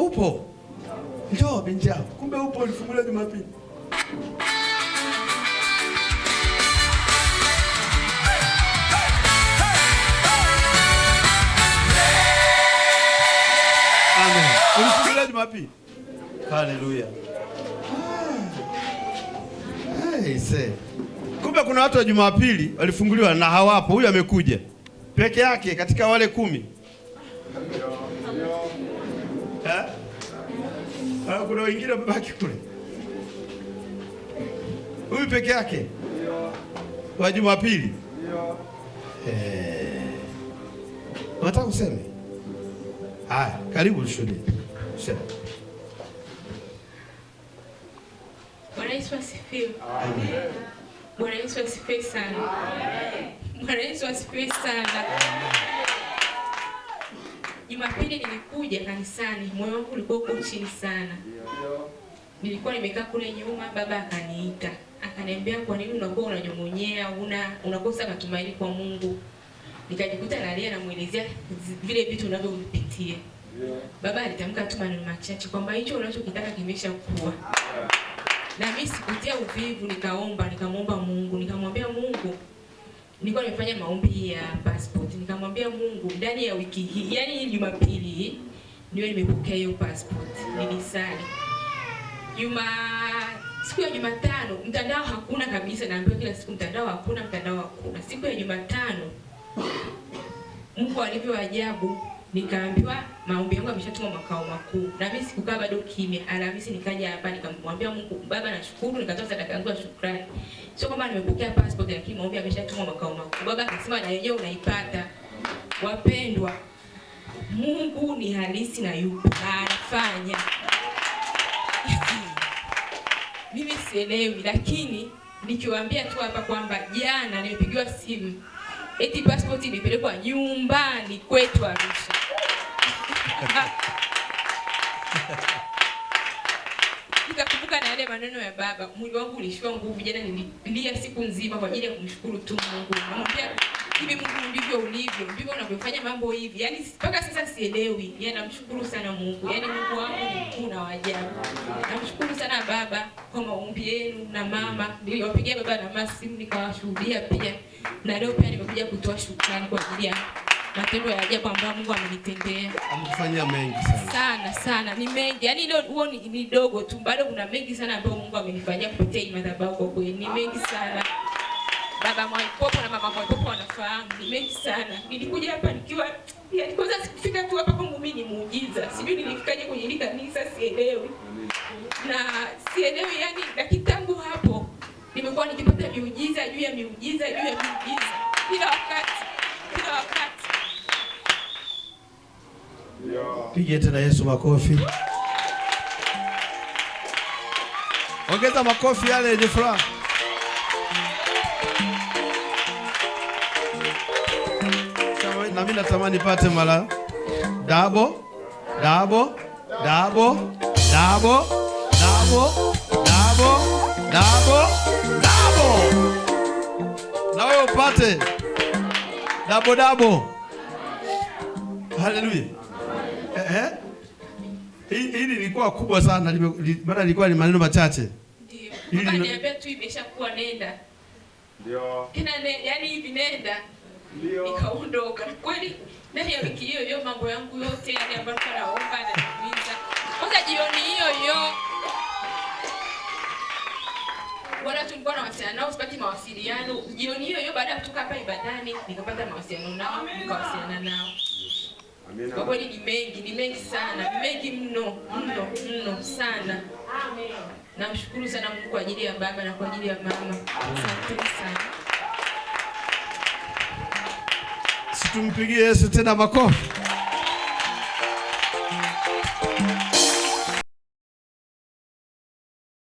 Upo. Njoo binti yangu. Kumbe upo, ulifungulia Jumapili. Amen. Ulifungulia Jumapili. Haleluya. Kumbe kuna watu wa Jumapili walifunguliwa na hawapo. Huyu amekuja peke yake katika wale 10. Kuna wengine wamebaki kule. Huyu peke yake wa Jumapili. Unataka kuseme? Haya, karibu ushuhudie. Sema. Bwana Yesu asifiwe. Amen. Bwana Yesu asifiwe sana. Amen. Bwana Yesu asifiwe sana. Jumapili nilikuja kanisani, moyo wangu ulikuwa uko chini sana. Nilikuwa nimekaa kule nyuma, baba akaniita. Akaniambia, kwa nini unakuwa unanyong'onyea, unakosa matumaini kwa Mungu? Nikajikuta nalia na muelezea vile vitu unavyopitia. Baba alitamka tu maneno machache kwamba hicho unachokitaka kimeshakuwa. Na mimi sikutia uvivu, nikamwomba Mungu, nikamwambia Mungu, nilikuwa nimefanya maombi ya passport, nikamwambia Mungu ndani ya wiki hii, yani hii Jumapili niwe nimepokea hiyo passport. Nilisali. Siku ya Jumatano mtandao hakuna kabisa, naambiwa kila siku mtandao hakuna. Siku ya Jumatano Mungu alivyo ajabu, nikaambiwa maombi yangu yameshatumwa makao makuu. Na mimi sikukaa bado kimya. Alhamisi nikaja hapa nikamwambia Mungu, Baba nashukuru, nikatoa sadaka yangu ya shukrani. Sio kama nimepokea passport, lakini maombi yameshatumwa makao makuu. Baba akasema na yenyewe unaipata. Wapendwa, Mungu ni halisi na yupo na anafanya. Mimi sielewi, lakini nikiwaambia tu hapa kwamba jana nimepigiwa simu eti passport ilipelekwa nyumbani kwetu Arusha. Nikakumbuka na yale maneno ya baba, mwili wangu ulishiwa nguvu. Jana nililia siku nzima kwa ajili ya kumshukuru tu Mungu. Namwambia, hivi Mungu ndivyo ulivyo, ndivyo unavyofanya mambo hivi. Yaani mpaka sasa sielewi. Yaani namshukuru sana Mungu. Yaani Mungu wangu ni mkuu na wa ajabu. Namshukuru sana baba kwa maombi yenu na mama. Niliwapigia baba na mama simu nikawashuhudia pia. Na leo pia nimekuja kutoa shukrani kwa ajili ya matendo ya ajabu ambayo Mungu amenitendea. Amefanyia mengi sana. Ni mengi. Yaani leo huo ni dogo tu. Bado kuna mengi sana ambayo Mungu amenifanyia kupitia hii madhabahu kwa kweli. Ni mengi sana. Baba Mwaipopo na mama Mwaipopo wanafahamu. Ni mengi sana. Nilikuja hapa nikiwa kwanza sikufika tu hapa kwangu mimi ni muujiza. Sijui nilifikaje kwenye hili kanisa, sielewi. Na sielewi yani, lakini tangu hapo nimekuwa nikipata miujiza juu ya miujiza. Kila wakati. Pigie tena Yesu makofi. Ongeza makofi yale yenye furaha. Na mimi natamani pate mara double. Na wewe upate double. Haleluya. Hili lilikuwa kubwa sana, maana lilikuwa ni maneno machache. Ndio. Baba niambia tu imeshakuwa nenda. Ndio. Yani hivi nenda. Ndio. Nikaondoka. Kweli ndani ya wiki hiyo mambo yangu yote yale ambayo naomba na kuuliza. Kwanza jioni hiyo bwana tulikuwa na wasiliano nao, sipati mawasiliano. Jioni hiyo baada ya kutoka hapa ibadani nikapata mawasiliano nao, nikawasiliana nao. Amina. Kwa kweli ni mengi sana. Ni mengi mno sana. Amen. Namshukuru sana Mungu kwa ajili ya baba na kwa ajili ya mama. Asante sana. Situmpigie Yesu tena makofi.